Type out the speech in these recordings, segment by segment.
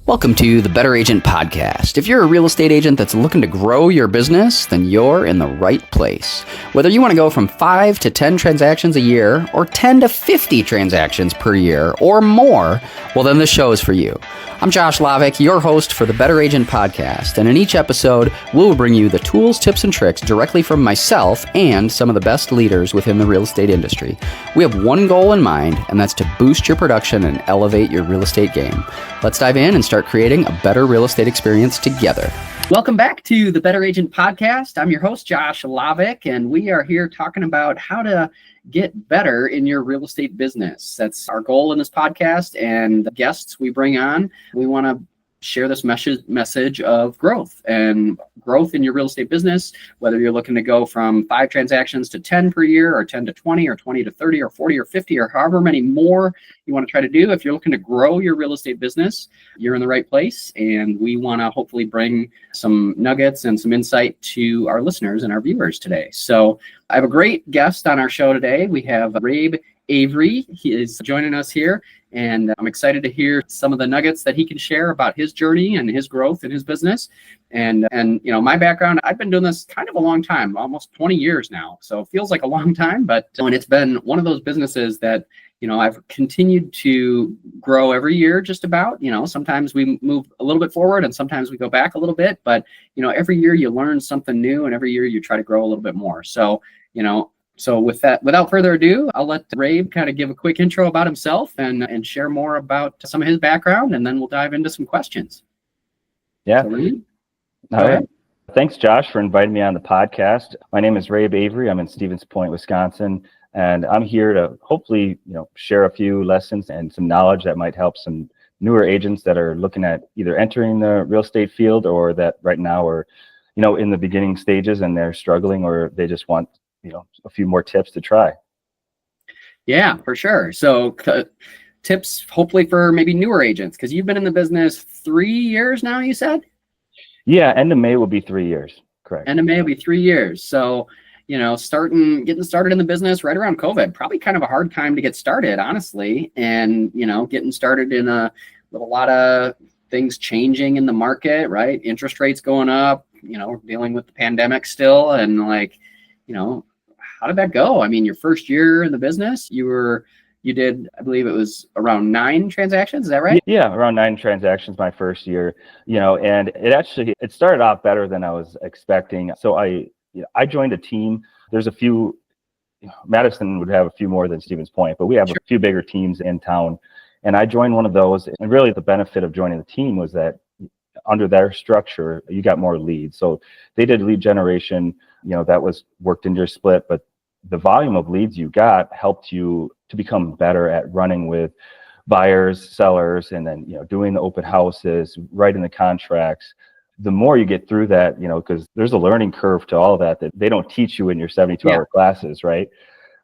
Welcome to the Better Agent Podcast. If you're a real estate agent that's looking to grow your business, then you're in the right place. Whether you want to go from 5 to 10 transactions a year, or 10 to 50 transactions per year, or more, well, then this show is for you. I'm Josh Lavik, your host for the Better Agent Podcast, and in each episode, we'll bring you the tools, tips, and tricks directly from myself and some of the best leaders within the real estate industry. We have one goal in mind, and that's to boost your production and elevate your real estate game. Let's dive in and start creating a better real estate experience together. Welcome back to the Better Agent Podcast. I'm your host, Josh Lavik, and we are here talking about how to get better in your real estate business. That's our goal in this podcast, and the guests we bring on, we want to share this message of growth and growth in your real estate business, whether you're looking to go from 5 transactions to 10 per year, or 10 to 20, or 20 to 30, or 40 or 50, or however many more you want to try to do. If you're looking to grow your real estate business, you're in the right place, and we want to hopefully bring some nuggets and some insight to our listeners and our viewers today. So I have a great guest on our show today. We have Rabe Avery. He is joining us here, and I'm excited to hear some of the nuggets that he can share about his journey and his growth in his business. And you know, my background, I've been doing this kind of a long time, almost 20 years now. So it feels like a long time, but and it's been one of those businesses that, you know, I've continued to grow every year, just about. You know, sometimes we move a little bit forward and sometimes we go back a little bit, but you know, every year you learn something new and every year you try to grow a little bit more. So, you know, so with that, without further ado, I'll let Rabe kind of give a quick intro about himself and share more about some of his background, and then we'll dive into some questions. Yeah. So, Rabe, all right. Thanks, Josh, for inviting me on the podcast. My name is Rabe Avery. I'm in Stevens Point, Wisconsin, and I'm here to hopefully, you know, share a few lessons and some knowledge that might help some newer agents that are looking at either entering the real estate field, or that right now are, you know, in the beginning stages and they're struggling, or they just want, you know, a few more tips to try. Yeah, for sure. So tips hopefully for maybe newer agents, because you've been in the business 3 years now, you said? Yeah, end of May will be 3 years. Correct. End of May will be 3 years. So, you know, getting started in the business right around COVID, probably kind of a hard time to get started, honestly. And, you know, getting started with a lot of things changing in the market, right? Interest rates going up, you know, dealing with the pandemic still. And like, you know, how did that go? I mean, your first year in the business, you did, I believe it was around 9 transactions. Is that right? Yeah, around 9 transactions my first year, you know, and it started off better than I was expecting. So I joined a team. There's a few, Madison would have a few more than Stevens Point, but we have a few bigger teams in town. And I joined one of those. And really the benefit of joining the team was that under their structure, you got more leads. So they did lead generation, you know, that was worked into your split, but the volume of leads you got helped you to become better at running with buyers, sellers, and then, you know, doing the open houses, writing the contracts. The more you get through that, you know, because there's a learning curve to all of that they don't teach you in your 72-hour classes, right?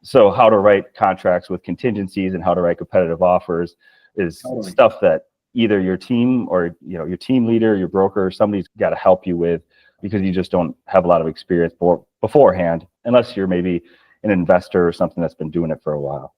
So how to write contracts with contingencies and how to write competitive offers is stuff that either your team or, you know, your team leader, your broker, somebody's got to help you with, because you just don't have a lot of experience beforehand, unless you're maybe an investor or something that's been doing it for a while.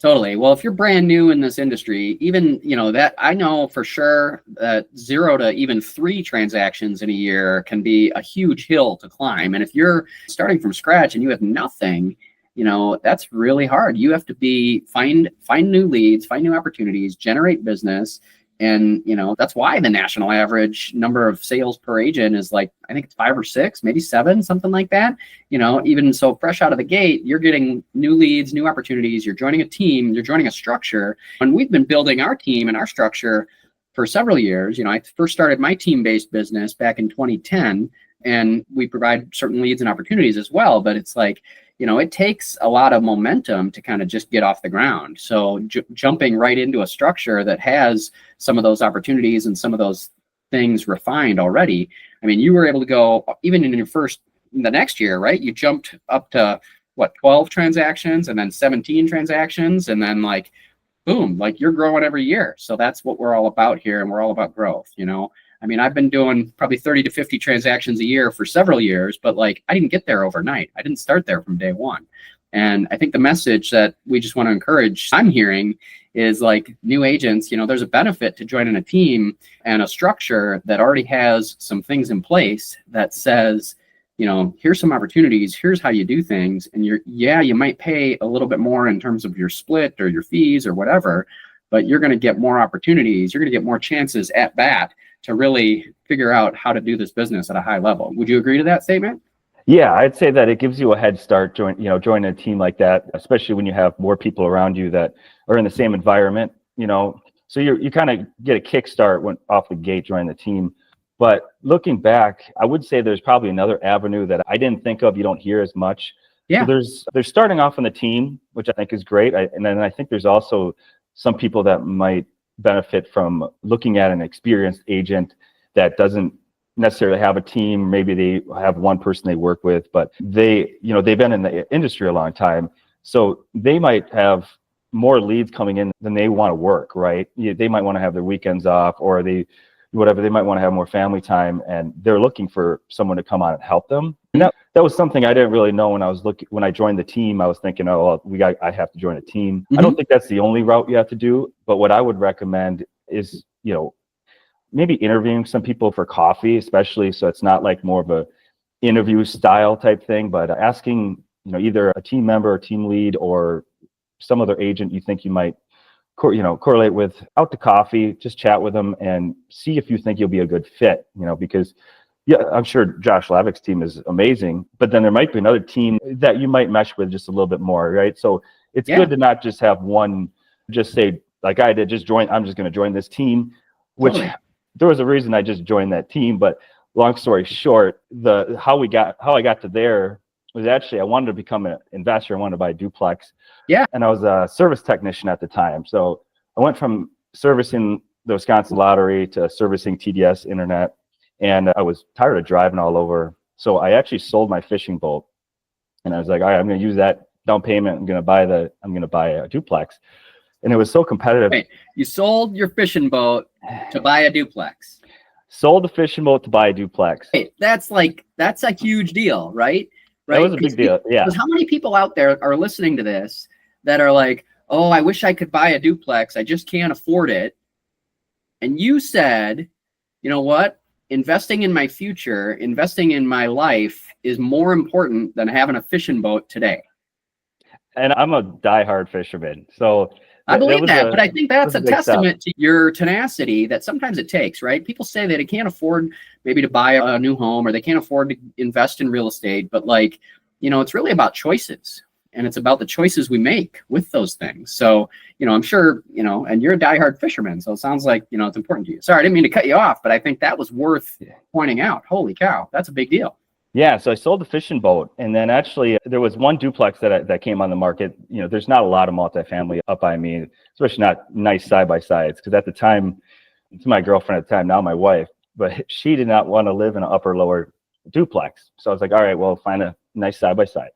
Totally. Well, if you're brand new in this industry, even, you know, that I know for sure that 0 to even 3 transactions in a year can be a huge hill to climb. And if you're starting from scratch and you have nothing, you know, that's really hard. You have to find new leads, find new opportunities, generate business. And, you know, that's why the national average number of sales per agent is like, I think it's 5 or 6, maybe 7, something like that. You know, even so fresh out of the gate, you're getting new leads, new opportunities. You're joining a team, you're joining a structure. And we've been building our team and our structure for several years. You know, I first started my team-based business back in 2010, and we provide certain leads and opportunities as well. But it's like, you know, it takes a lot of momentum to kind of just get off the ground. So jumping right into a structure that has some of those opportunities and some of those things refined already. I mean, you were able to go even in the next year, right? You jumped up to 12 transactions and then 17 transactions. And then like, boom, like you're growing every year. So that's what we're all about here. And we're all about growth, you know? I mean, I've been doing probably 30 to 50 transactions a year for several years, but like I didn't get there overnight. I didn't start there from day one. And I think the message that we just want to encourage, I'm hearing, is like new agents, there's a benefit to joining a team and a structure that already has some things in place that says, here's some opportunities, here's how you do things. And you might pay a little bit more in terms of your split or your fees or whatever, but you're going to get more opportunities. You're going to get more chances at bat to really figure out how to do this business at a high level. Would you agree to that statement? Yeah, I'd say that it gives you a head start joining a team like that, especially when you have more people around you that are in the same environment, so you kind of get a kickstart when off the gate joining the team. But looking back, I would say there's probably another avenue that I didn't think of. You don't hear as much. Yeah. So there's starting off on the team, which I think is great. And then I think there's also some people that might benefit from looking at an experienced agent that doesn't necessarily have a team. Maybe they have one person they work with, but they've been in the industry a long time. So they might have more leads coming in than they want to work, right? They might want to have their weekends off, or they might want to have more family time, and they're looking for someone to come on and help them. And that was something I didn't really know when I joined the team. I was thinking, I have to join a team. Mm-hmm. I don't think that's the only route you have to do, but what I would recommend is, maybe interviewing some people for coffee, especially so it's not like more of a interview style type thing, but asking, either a team member or team lead or some other agent you think you might correlate with out to coffee, just chat with them and see if you think you'll be a good fit, because I'm sure Josh Lavik's team is amazing, but then there might be another team that you might mesh with just a little bit more, right? So it's good to not just have one, just say like I did, I'm just going to join this team, which there was a reason I just joined that team. But long story short, how I got to there was actually I wanted to become an investor. I wanted to buy a duplex. Yeah. And I was a service technician at the time. So I went from servicing the Wisconsin lottery to servicing TDS internet. And I was tired of driving all over. So I actually sold my fishing boat. And I was like, all right, I'm going to use that down payment. I'm going to buy a duplex. And it was so competitive. Wait, you sold your fishing boat to buy a duplex. Sold the fishing boat to buy a duplex. Hey, that's a huge deal, right? That was a big deal. Yeah. Because how many people out there are listening to this that are like, oh, I wish I could buy a duplex. I just can't afford it. And you said, you know what? Investing in my future, investing in my life is more important than having a fishing boat today. And I'm a diehard fisherman. So I believe that, but I think that's a testament to your tenacity that sometimes it takes, right? People say that they can't afford maybe to buy a new home or they can't afford to invest in real estate, but it's really about choices, and it's about the choices we make with those things. So, I'm sure, and you're a diehard fisherman, so it sounds like, it's important to you. Sorry, I didn't mean to cut you off, but I think that was worth pointing out. Holy cow, that's a big deal. Yeah, so I sold the fishing boat, and then actually there was one duplex that came on the market. There's not a lot of multifamily up by me, especially not nice side-by-sides, because at the time, it's my girlfriend at the time, now my wife, but she did not want to live in an upper-lower duplex. So I was like, all right, well, find a nice side-by-side.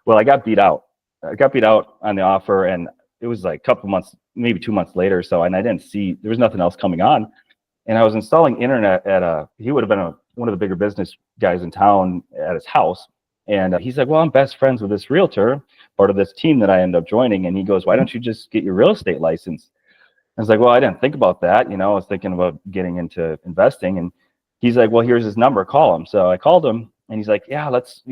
Well, I got beat out. On the offer, and it was like a couple months, maybe 2 months later or so, and I didn't see, there was nothing else coming on. And I was installing internet he would have been one of the bigger business guys in town at his house. And he's like, well, I'm best friends with this realtor, part of this team that I ended up joining. And he goes, why don't you just get your real estate license? I was like, well, I didn't think about that. I was thinking about getting into investing. And he's like, well, here's his number, call him. So I called him, and he's like, yeah, let's,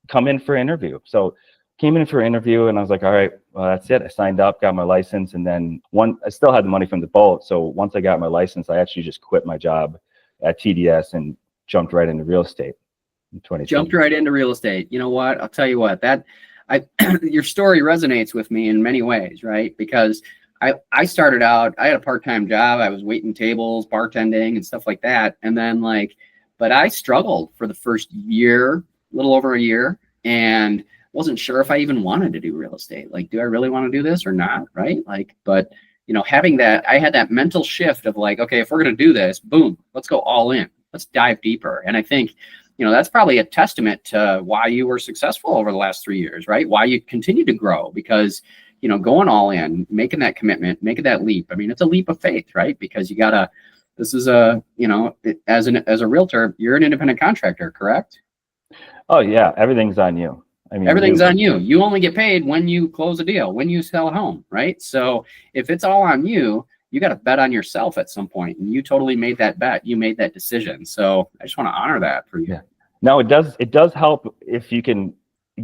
come in for an interview. So came in for an interview, and I was like, all right, well, that's it. I signed up, got my license, and then I still had the money from the boat. So once I got my license, I actually just quit my job at TDS and jumped right into real estate in 2020. Jumped right into real estate. You know what? I'll tell you what, your story resonates with me in many ways, right? Because I started out, I had a part-time job. I was waiting tables, bartending and stuff like that. And then but I struggled for the first year, a little over a year, and wasn't sure if I even wanted to do real estate. Do I really want to do this or not? Right. But having that, I had that mental shift of okay, if we're going to do this, boom, let's go all in. Let's dive deeper. And I think, that's probably a testament to why you were successful over the last 3 years, right? Why you continue to grow, because, going all in, making that commitment, making that leap. I mean, it's a leap of faith, right? Because this is as a realtor, you're an independent contractor, correct? Oh yeah. Everything's on you. I mean, Everything's on you. You only get paid when you close a deal, when you sell a home, right? So if it's all on you, you got to bet on yourself at some point. And you totally made that bet. You made that decision. So I just want to honor that for you. Yeah. No, it does help if you can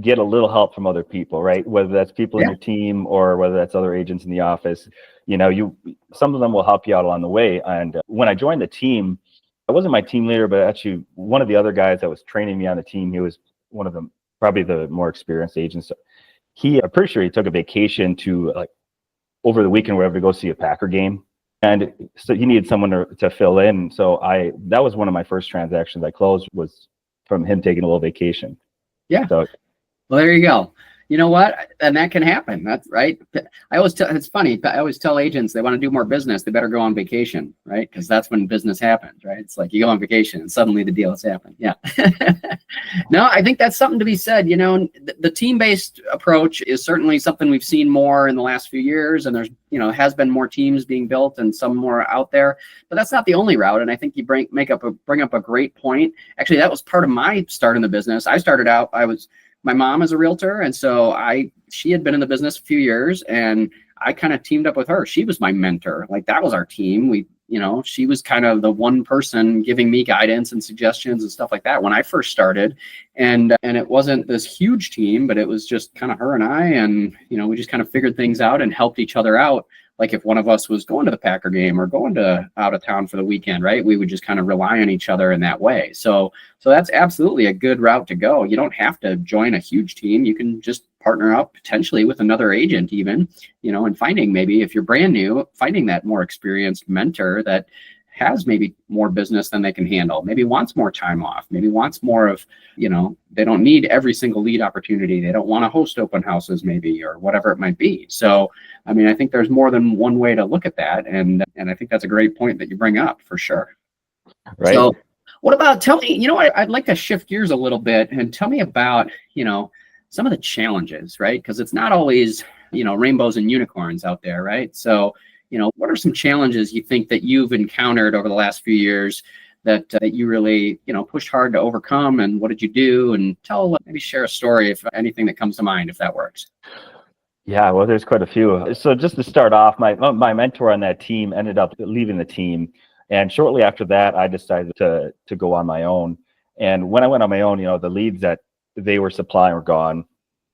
get a little help from other people, right? Whether that's people in your team or whether that's other agents in the office. Some of them will help you out along the way. And when I joined the team, I wasn't my team leader, but actually one of the other guys that was training me on the team, he was one of them, probably the more experienced agents. I'm pretty sure he took a vacation to like over the weekend, wherever, to go see a Packer game. And so he needed someone to fill in. So that was one of my first transactions I closed, was from him taking a little vacation. Yeah. So, well, there you go. You know what? And that can happen. That's right. I always tell, it's funny. I always tell agents they want to do more business, they better go on vacation, right? Because that's when business happens, right? It's like you go on vacation and suddenly the deal has happened. Yeah. No, I think that's something to be said. The team-based approach is certainly something we've seen more in the last few years, and there's, has been more teams being built and some more out there, but that's not the only route. And I think you bring up a great point. Actually, that was part of my start in the business. I started out, my mom is a realtor, and so she had been in the business a few years, and I kind of teamed up with her. She was my mentor. Like, that was our team. She was kind of the one person giving me guidance and suggestions and stuff like that when I first started. And it wasn't this huge team, but it was just kind of her and I, and we just kind of figured things out and helped each other out. Like if one of us was going to the Packer game or going to out of town for the weekend, right? We would just kind of rely on each other in that way. So that's absolutely a good route to go. You don't have to join a huge team. You can just partner up potentially with another agent even, and finding, maybe if you're brand new, finding that more experienced mentor that has maybe more business than they can handle, maybe wants more time off, maybe wants more of, they don't need every single lead opportunity. They don't want to host open houses maybe, or whatever it might be. So, I think there's more than one way to look at that. And I think that's a great point that you bring up for sure. right. So what about, tell me, I'd like to shift gears a little bit and tell me about, some of the challenges, right? Because it's not always, rainbows and unicorns out there, right? So, what are some challenges you think that you've encountered over the last few years that you really, pushed hard to overcome, and what did you do? And maybe share a story, if anything that comes to mind, if that works. Yeah, well, there's quite a few. So just to start off, my mentor on that team ended up leaving the team. And shortly after that, I decided to go on my own. And when I went on my own, the leads that they were supplying were gone.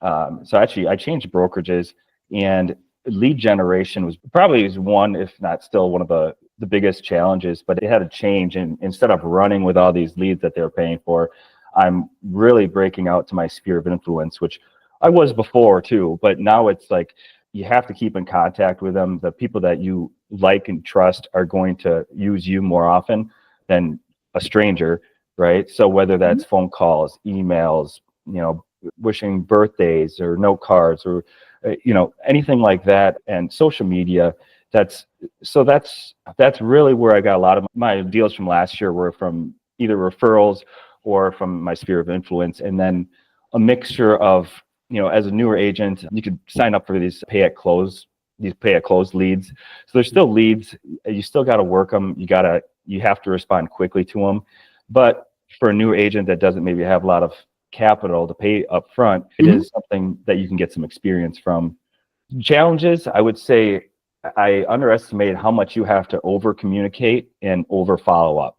So actually, I changed brokerages, and lead generation was probably one, if not still one of the biggest challenges, but it had to change. And instead of running with all these leads that they were paying for, I'm really breaking out to my sphere of influence, which I was before too, but now it's like you have to keep in contact with them. The people that you like and trust are going to use you more often than a stranger, right? So whether that's phone calls, emails, wishing birthdays or note cards, or anything like that, and social media, that's really where I got a lot of my deals from last year, were from either referrals or from my sphere of influence. And then a mixture of, as a newer agent, you could sign up for these pay at close leads. So there's still leads, you still got to work them, you have to respond quickly to them. But for a newer agent that doesn't maybe have a lot of capital to pay up front, it is something that you can get some experience from. Challenges, I would say I underestimated how much you have to over communicate and over follow up.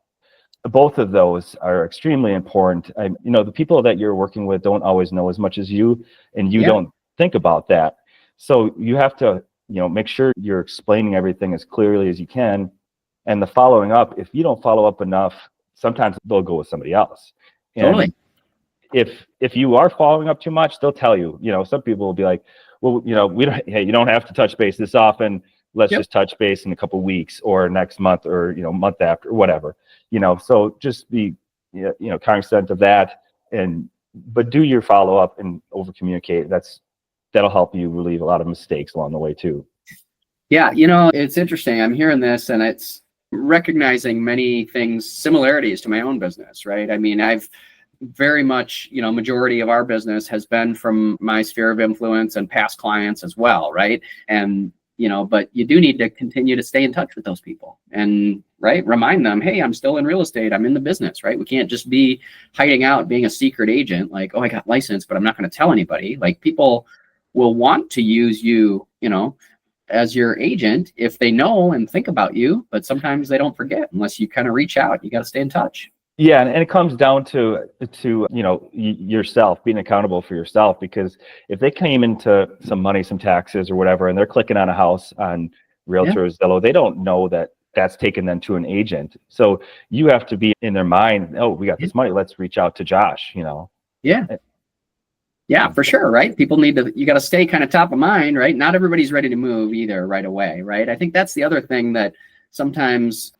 Both of those are extremely important. The people that you're working with don't always know as much as you, and you don't think about that. So you have to, make sure you're explaining everything as clearly as you can. And the following up, if you don't follow up enough, sometimes they'll go with somebody else. And Totally. If you are following up too much, they'll tell you. Some people will be like, well, you don't have to touch base this often. Let's just touch base in a couple of weeks or next month, or month after, or whatever. So just be cognizant of that, but do your follow up and over communicate. That'll help you relieve a lot of mistakes along the way too. Yeah, it's interesting. I'm hearing this, and it's recognizing many things, similarities to my own business, right? I've very much, majority of our business has been from my sphere of influence and past clients as well, right? And but you do need to continue to stay in touch with those people and, right, remind them, hey, I'm still in real estate. I'm in the business, right? We can't just be hiding out, being a secret agent, like, oh, I got licensed, but I'm not going to tell anybody. Like, people will want to use you, as your agent if they know and think about you, but sometimes they don't forget unless you kind of reach out. You got to stay in touch. Yeah, and it comes down to yourself, being accountable for yourself, because if they came into some money, some taxes or whatever, and they're clicking on a house on Realtor or Zillow, they don't know that that's taken them to an agent. So you have to be in their mind, oh, we got this money, let's reach out to Josh, Yeah, for sure, right? People you got to stay kind of top of mind, right? Not everybody's ready to move either right away, right? I think that's the other thing that sometimes,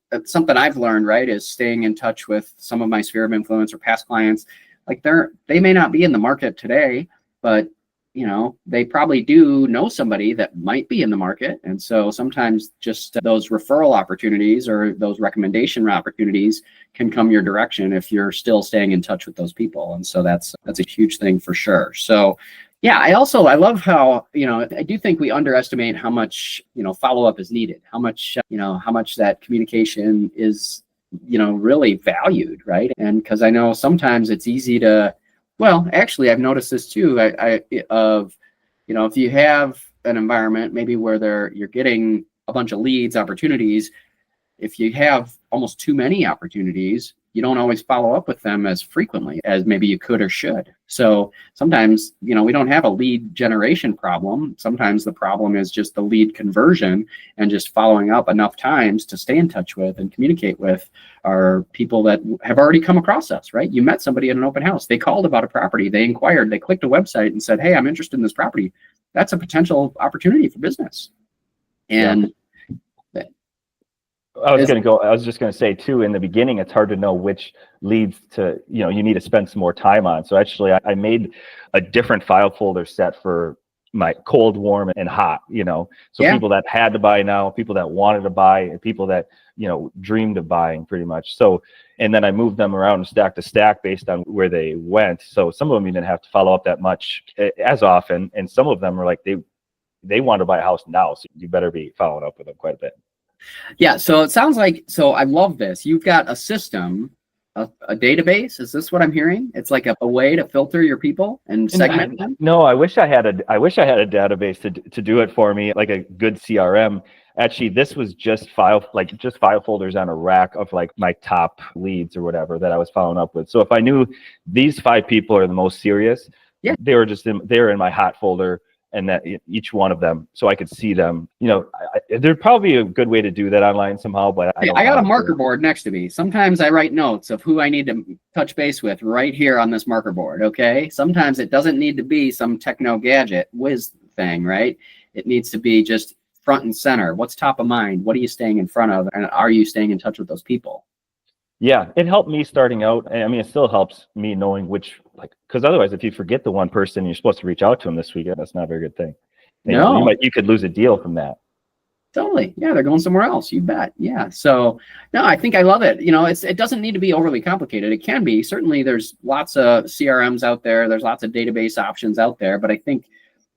that's something I've learned, right, is staying in touch with some of my sphere of influence or past clients. Like they may not be in the market today, but they probably do know somebody that might be in the market. And so sometimes just those referral opportunities or those recommendation opportunities can come your direction if you're still staying in touch with those people. And so that's a huge thing for sure. So yeah, I love how, I do think we underestimate how much, follow-up is needed, how much that communication is, really valued, right? And because I know sometimes it's easy to, well, actually, I've noticed this too. If you have an environment maybe where you're getting a bunch of leads, opportunities, if you have almost too many opportunities, you don't always follow up with them as frequently as maybe you could or should. So sometimes, we don't have a lead generation problem. Sometimes the problem is just the lead conversion and just following up enough times to stay in touch with and communicate with our people that have already come across us, right? You met somebody at an open house. They called about a property. They inquired. They clicked a website and said, hey, I'm interested in this property. That's a potential opportunity for business. And I was just going to say too, in the beginning, it's hard to know which leads to, you need to spend some more time on. So actually I made a different file folder set for my cold, warm, and hot, so people that had to buy now, people that wanted to buy, and people that, dreamed of buying pretty much. So, and then I moved them around stack to stack based on where they went. So some of them you didn't have to follow up that much as often. And some of them were like, they want to buy a house now. So you better be following up with them quite a bit. Yeah, so it sounds like, I love this. You've got a system, a database. Is this what I'm hearing? It's like a way to filter your people and segment them? No, I wish I had a database to do it for me, like a good CRM. Actually, this was just file folders on a rack of like my top leads or whatever that I was following up with. So if I knew these 5 people are the most serious, they were in my hot folder. And that each one of them, so I could see them. There'd probably be a good way to do that online somehow, but I got a marker board next to me. Sometimes I write notes of who I need to touch base with right here on this marker board. Okay. Sometimes it doesn't need to be some techno gadget whiz thing, right? It needs to be just front and center. What's top of mind? What are you staying in front of? And are you staying in touch with those people? Yeah, it helped me starting out. I mean, it still helps me knowing because otherwise, if you forget the one person you're supposed to reach out to them this weekend, that's not a very good thing. You could lose a deal from that. Totally. Yeah, they're going somewhere else. You bet. Yeah. So, no, I think I love it. It doesn't need to be overly complicated. It can be. Certainly, there's lots of CRMs out there. There's lots of database options out there. But I think,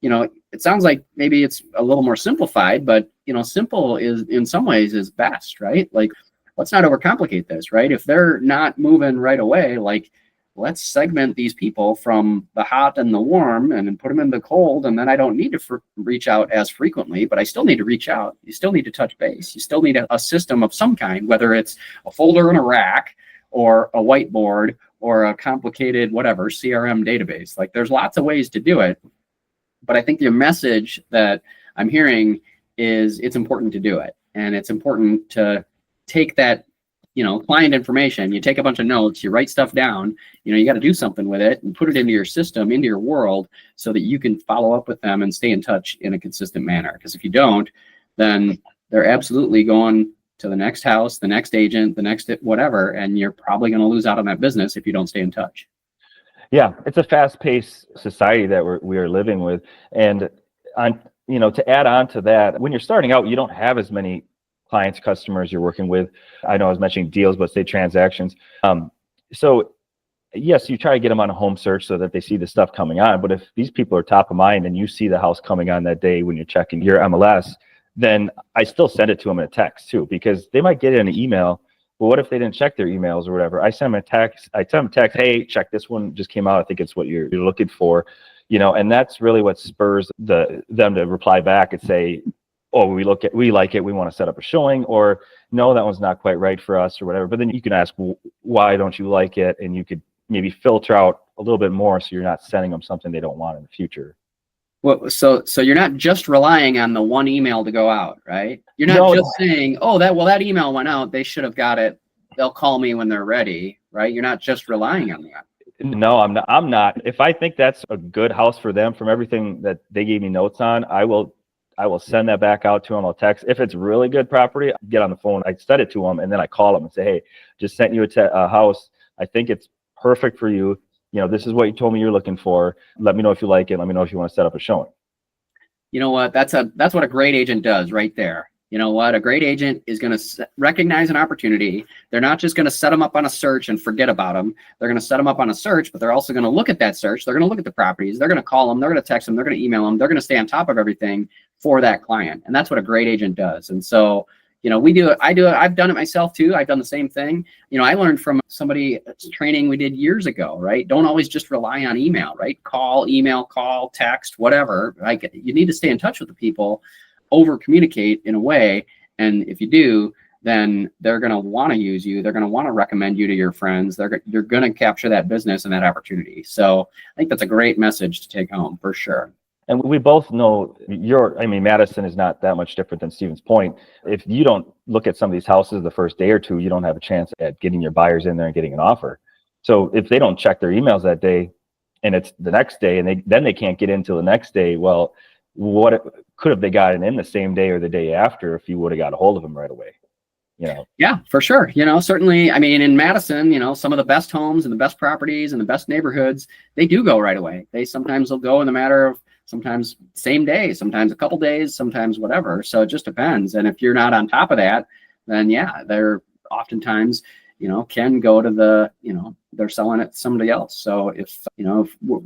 it sounds like maybe it's a little more simplified. But simple is in some ways is best, right? Like, let's not overcomplicate this, right? If they're not moving right away, let's segment these people from the hot and the warm and then put them in the cold. And then I don't need to reach out as frequently, but I still need to reach out. You still need to touch base. You still need a system of some kind, whether it's a folder in a rack or a whiteboard or a complicated, whatever, CRM database. Like there's lots of ways to do it. But I think the message that I'm hearing is it's important to do it. And it's important to take that, client information, you take a bunch of notes, you write stuff down, you got to do something with it and put it into your system, into your world so that you can follow up with them and stay in touch in a consistent manner. Because if you don't, then they're absolutely going to the next house, the next agent, the next whatever, and you're probably going to lose out on that business if you don't stay in touch. Yeah, it's a fast-paced society that we are living with. And to add on to that, when you're starting out, you don't have as many clients, customers you're working with. I know I was mentioning deals, but say transactions. So yes, you try to get them on a home search so that they see the stuff coming on. But if these people are top of mind and you see the house coming on that day when you're checking your MLS, then I still send it to them in a text too, because they might get it in an email. Well, what if they didn't check their emails or whatever? I send them a text. I tell them a text, hey, check this one just came out. I think it's what you're looking for, and that's really what spurs them to reply back and say, oh, we like it, we want to set up a showing, or no, that one's not quite right for us or whatever. But then you can ask, why don't you like it? And you could maybe filter out a little bit more so you're not sending them something they don't want in the future. Well, so you're not just relying on the one email to go out, right? You're not saying, oh, that email went out, they should have got it, they'll call me when they're ready, right? You're not just relying on that. No, I'm not. If I think that's a good house for them from everything that they gave me notes on, I will send that back out to them. I'll text. If it's really good property, I get on the phone, I send it to them, and then I call them and say, hey, just sent you a house. I think it's perfect for you. This is what you told me you're looking for. Let me know if you like it. Let me know if you want to set up a showing. You know what? That's what a great agent does right there. You know what? A great agent is going to recognize an opportunity. They're not just going to set them up on a search and forget about them. They're going to set them up on a search, but they're also going to look at that search. They're going to look at the properties. They're going to call them. They're going to text them. They're going to email them. They're going to stay on top of everything for that client. And that's what a great agent does. And so, we do it. I do it. I've done it myself too. I've done the same thing. I learned from somebody training we did years ago, right? Don't always just rely on email, right? Call, email, text, whatever. Like, you need to stay in touch with the people, over communicate in a way. And if you do, then they're going to want to use you. They're going to want to recommend you to your friends. You're going to capture that business and that opportunity. So I think that's a great message to take home for sure. And we both know Madison is not that much different than Stevens Point. If you don't look at some of these houses the first day or two, you don't have a chance at getting your buyers in there and getting an offer. So if they don't check their emails that day and it's the next day and they can't get into the next day, well, what could have they gotten in the same day or the day after if you would have got a hold of them right away? Yeah, for sure. Certainly, in Madison, some of the best homes and the best properties and the best neighborhoods, they do go right away. Sometimes they'll go in the matter of sometimes same day, sometimes a couple days, sometimes whatever. So it just depends. And if you're not on top of that, then yeah, they're oftentimes, can go to they're selling it to somebody else. So if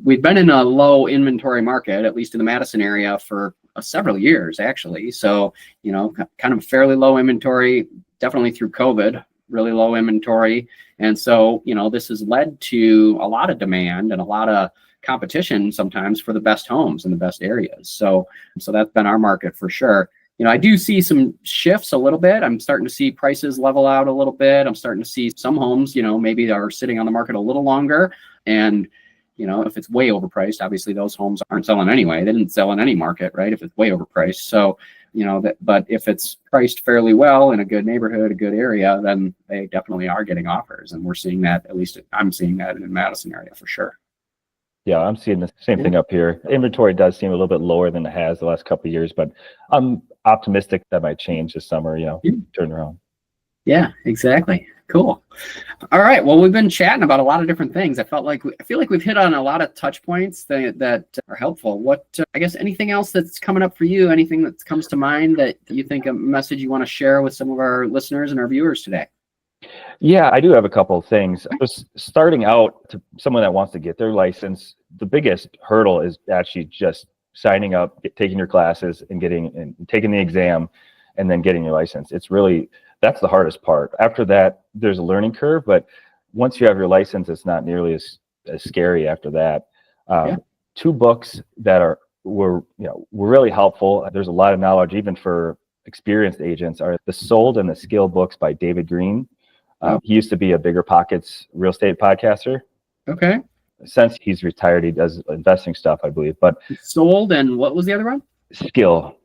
we've been in a low inventory market, at least in the Madison area for several years, actually. So, kind of fairly low inventory, definitely through COVID, really low inventory. And so, this has led to a lot of demand and a lot of competition sometimes for the best homes in the best areas. So that's been our market for sure. I do see some shifts a little bit. I'm starting to see prices level out a little bit. I'm starting to see some homes, maybe are sitting on the market a little longer. And, if it's way overpriced, obviously those homes aren't selling anyway. They didn't sell in any market, right? If it's way overpriced. So, but if it's priced fairly well in a good neighborhood, a good area, then they definitely are getting offers. And we're seeing that, at least I'm seeing that in the Madison area for sure. Yeah, I'm seeing the same thing up here. Inventory does seem a little bit lower than it has the last couple of years, but I'm optimistic that might change this summer, turn around. Yeah, exactly. Cool. All right. Well, we've been chatting about a lot of different things. I feel like we've hit on a lot of touch points that are helpful. What, I guess, anything else that's coming up for you? Anything that comes to mind that you think a message you want to share with some of our listeners and our viewers today? Yeah, I do have a couple of things. Just starting out, to someone that wants to get their license, the biggest hurdle is actually just signing up, taking your classes and taking the exam and then getting your license. That's the hardest part. After that, there's a learning curve, but once you have your license, it's not nearly as scary after that. Two books that were really helpful. There's a lot of knowledge, even for experienced agents, are the Sold and the Skill books by David Green. He used to be a Bigger Pockets real estate podcaster. Okay. Since he's retired, he does investing stuff, I believe. But Sold and what was the other one? Skill.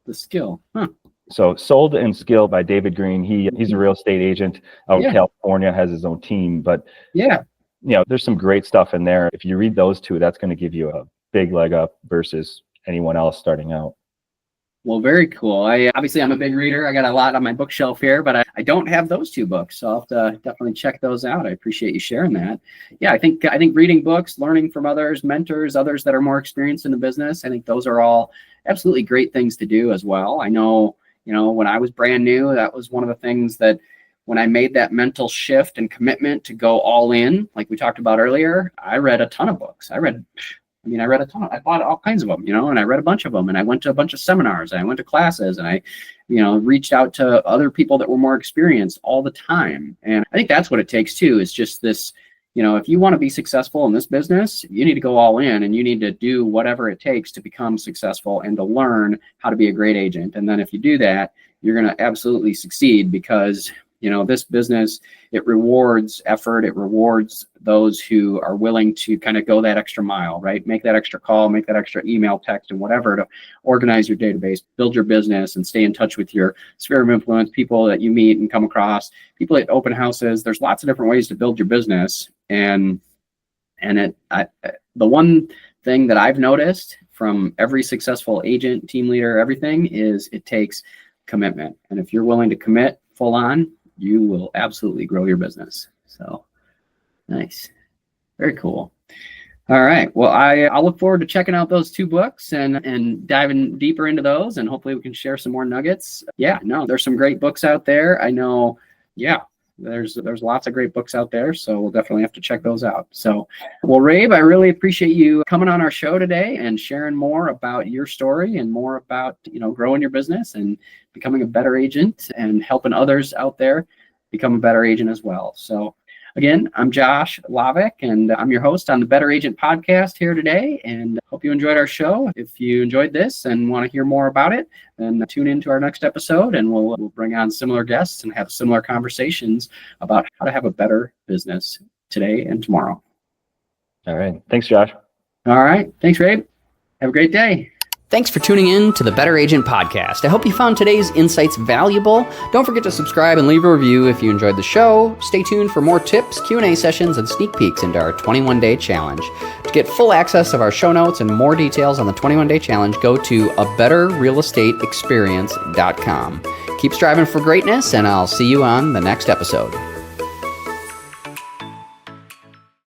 The Skill. Huh. So Sold and Skill by David Green. He's a real estate agent out in California, has his own team. But there's some great stuff in there. If you read those two, that's going to give you a big leg up versus anyone else starting out. Well, very cool. I'm a big reader. I got a lot on my bookshelf here, but I don't have those two books. So I'll have to definitely check those out. I appreciate you sharing that. Yeah, I think reading books, learning from others, mentors, others that are more experienced in the business, I think those are all absolutely great things to do as well. I know, when I was brand new, that was one of the things that when I made that mental shift and commitment to go all in, like we talked about earlier, I read a ton of books. I read a ton I bought all kinds of them, and I read a bunch of them, and I went to a bunch of seminars, and I went to classes, and I, reached out to other people that were more experienced all the time. And I think that's what it takes too, is just this, if you want to be successful in this business, you need to go all in, and you need to do whatever it takes to become successful and to learn how to be a great agent. And then if you do that, you're going to absolutely succeed, because this business, it rewards effort. It rewards those who are willing to kind of go that extra mile, right? Make that extra call, make that extra email, text, and whatever to organize your database, build your business, and stay in touch with your sphere of influence, people that you meet and come across, people at open houses. There's lots of different ways to build your business. And the one thing that I've noticed from every successful agent, team leader, everything, is it takes commitment. And if you're willing to commit full on, you will absolutely grow your business. So nice. Very cool. All right. Well, I'll look forward to checking out those 2 books and diving deeper into those, and hopefully we can share some more nuggets. Yeah, no, there's some great books out there. I know. Yeah, there's lots of great books out there. So we'll definitely have to check those out. So, well, Rabe, I really appreciate you coming on our show today and sharing more about your story and more about, growing your business and becoming a better agent and helping others out there become a better agent as well. So again, I'm Josh Lavik, and I'm your host on the Better Agent podcast here today, and hope you enjoyed our show. If you enjoyed this and want to hear more about it, then tune into our next episode, and we'll bring on similar guests and have similar conversations about how to have a better business today and tomorrow. All right. Thanks, Josh. All right. Thanks, Rabe. Have a great day. Thanks for tuning in to the Better Agent Podcast. I hope you found today's insights valuable. Don't forget to subscribe and leave a review if you enjoyed the show. Stay tuned for more tips, Q&A sessions, and sneak peeks into our 21-day challenge. To get full access of our show notes and more details on the 21-day challenge, go to abetterrealestateexperience.com. Keep striving for greatness, and I'll see you on the next episode.